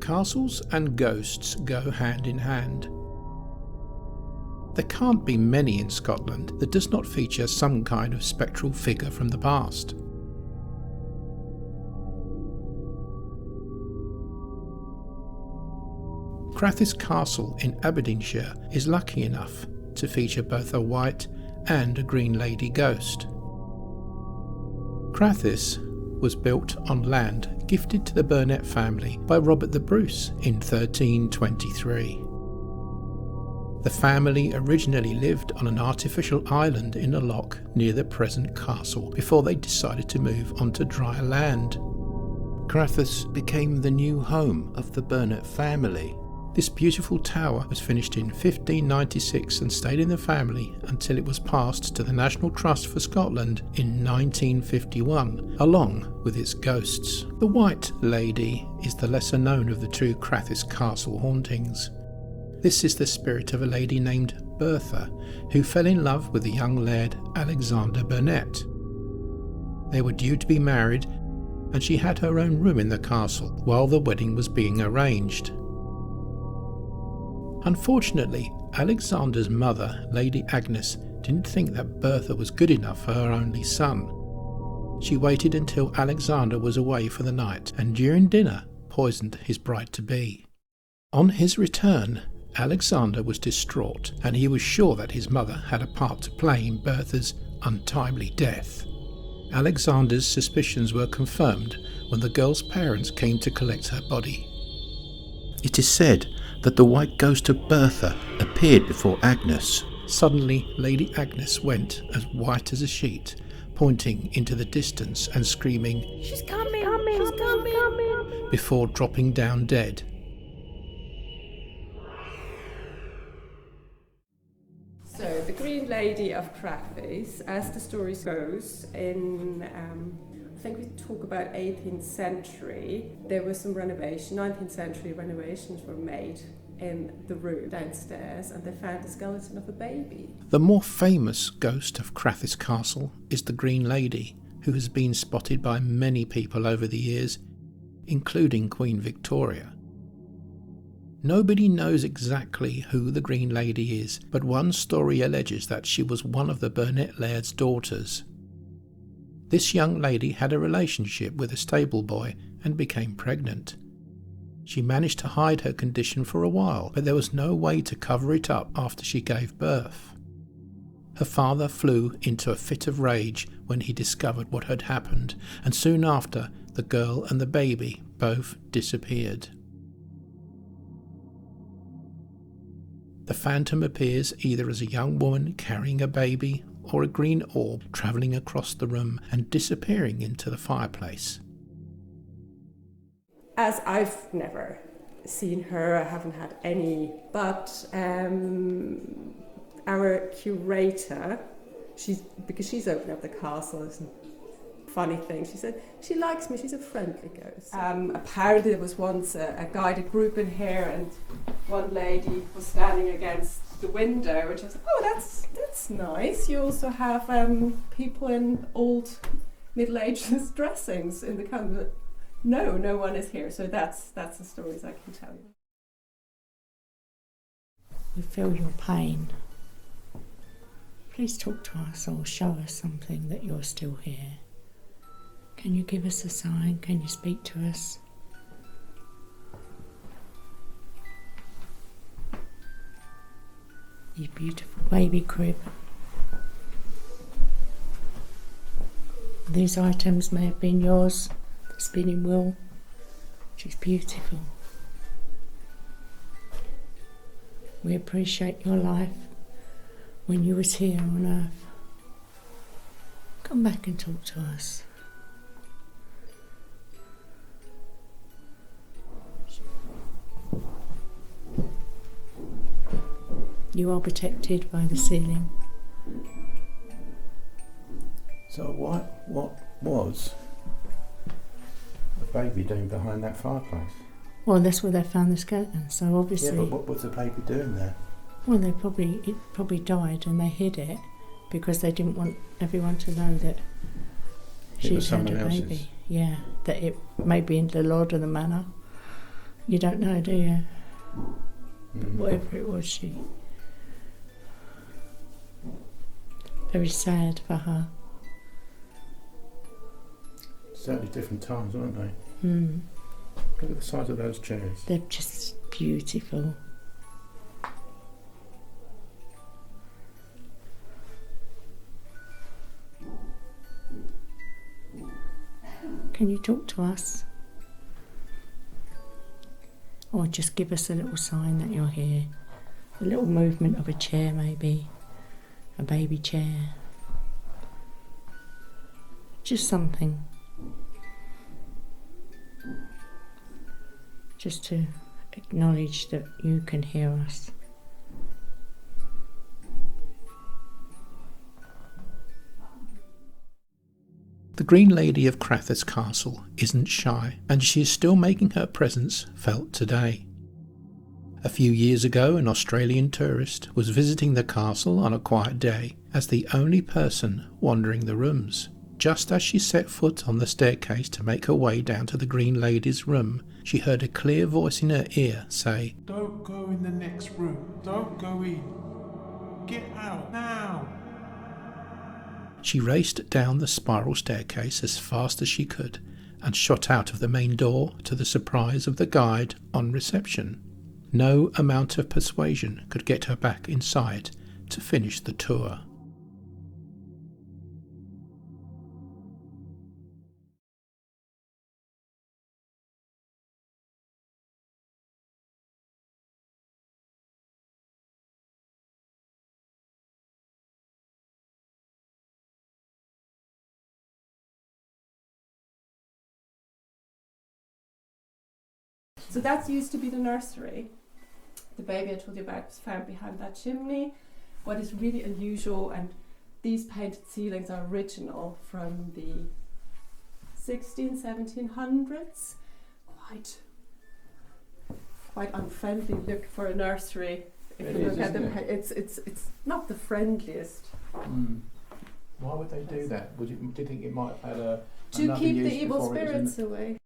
Castles and ghosts go hand in hand. There can't be many in Scotland that does not feature some kind of spectral figure from the past. Crathes Castle in Aberdeenshire is lucky enough to feature both a white and a green lady ghost. Crathes was built on land gifted to the Burnet family by Robert the Bruce in 1323. The family originally lived on an artificial island in a loch near the present castle before they decided to move onto drier land. Crathes became the new home of the Burnet family. This beautiful tower was finished in 1596 and stayed in the family until it was passed to the National Trust for Scotland in 1951, along with its ghosts. The White Lady is the lesser known of the two Crathes Castle hauntings. This is the spirit of a lady named Bertha, who fell in love with the young laird Alexander Burnet. They were due to be married, and she had her own room in the castle while the wedding was being arranged. Unfortunately, Alexander's mother, Lady Agnes, didn't think that Bertha was good enough for her only son. She waited until Alexander was away for the night and during dinner poisoned his bride-to-be. On his return, Alexander was distraught and he was sure that his mother had a part to play in Bertha's untimely death. Alexander's suspicions were confirmed when the girl's parents came to collect her body. It is said that the white ghost of Bertha appeared before Agnes. Suddenly, Lady Agnes went as white as a sheet, pointing into the distance and screaming, "She's coming, she's coming," before dropping down dead. So, the Green Lady of Crathes, as the story goes, I think we talk about 18th century, there was some 19th century renovations were made in the room downstairs and they found the skeleton of a baby. The more famous ghost of Crathes Castle is the Green Lady, who has been spotted by many people over the years, including Queen Victoria. Nobody knows exactly who the Green Lady is, but one story alleges that she was one of the Burnet laird's daughters. This young lady had a relationship with a stable boy and became pregnant. She managed to hide her condition for a while, but there was no way to cover it up after she gave birth. Her father flew into a fit of rage when he discovered what had happened, and soon after, the girl and the baby both disappeared. The phantom appears either as a young woman carrying a baby or a green orb travelling across the room and disappearing into the fireplace. As I've never seen her, I haven't had any, but our curator, because she's opened up the castle, it's a funny thing, she said, she likes me, she's a friendly ghost. Apparently there was once a guided group in here and one lady was standing against the window and she was like, oh, that's nice. You also have people in old Middle-aged dressings in the country. No one is here. So that's the stories I can tell you. We feel your pain. Please talk to us or show us something that you're still here. Can you give us a sign? Can you speak to us? Your beautiful baby crib. These items may have been yours, the spinning wheel, which is beautiful. We appreciate your life when you was here on earth. Come back and talk to us. You are protected by the ceiling. So what was the baby doing behind that fireplace? Well, that's where they found the skeleton, so obviously... Yeah, but what was the baby doing there? Well, it probably died and they hid it because they didn't want everyone to know that she'd had a baby. Yeah, that it may be in the Lord of the Manor. You don't know, do you? But whatever it was, she... Very sad for her. Certainly different times, aren't they? Mm. Look at the size of those chairs. They're just beautiful. Can you talk to us? Or just give us a little sign that you're here. A little movement of a chair, maybe. A baby chair. Just something. Just to acknowledge that you can hear us. The Green Lady of Crathes Castle isn't shy, and she is still making her presence felt today. A few years ago, an Australian tourist was visiting the castle on a quiet day as the only person wandering the rooms. Just as she set foot on the staircase to make her way down to the Green Lady's room, she heard a clear voice in her ear say, "Don't go in the next room. Don't go in. Get out now." She raced down the spiral staircase as fast as she could and shot out of the main door to the surprise of the guide on reception. No amount of persuasion could get her back inside to finish the tour. So that used to be the nursery. The baby I told you about was found behind that chimney. What is really unusual, and these painted ceilings are original from the 1700s. Quite unfriendly look for a nursery. If you look at them, it's not the friendliest. Why would they do that? Do you think it might have had to keep the evil spirits away.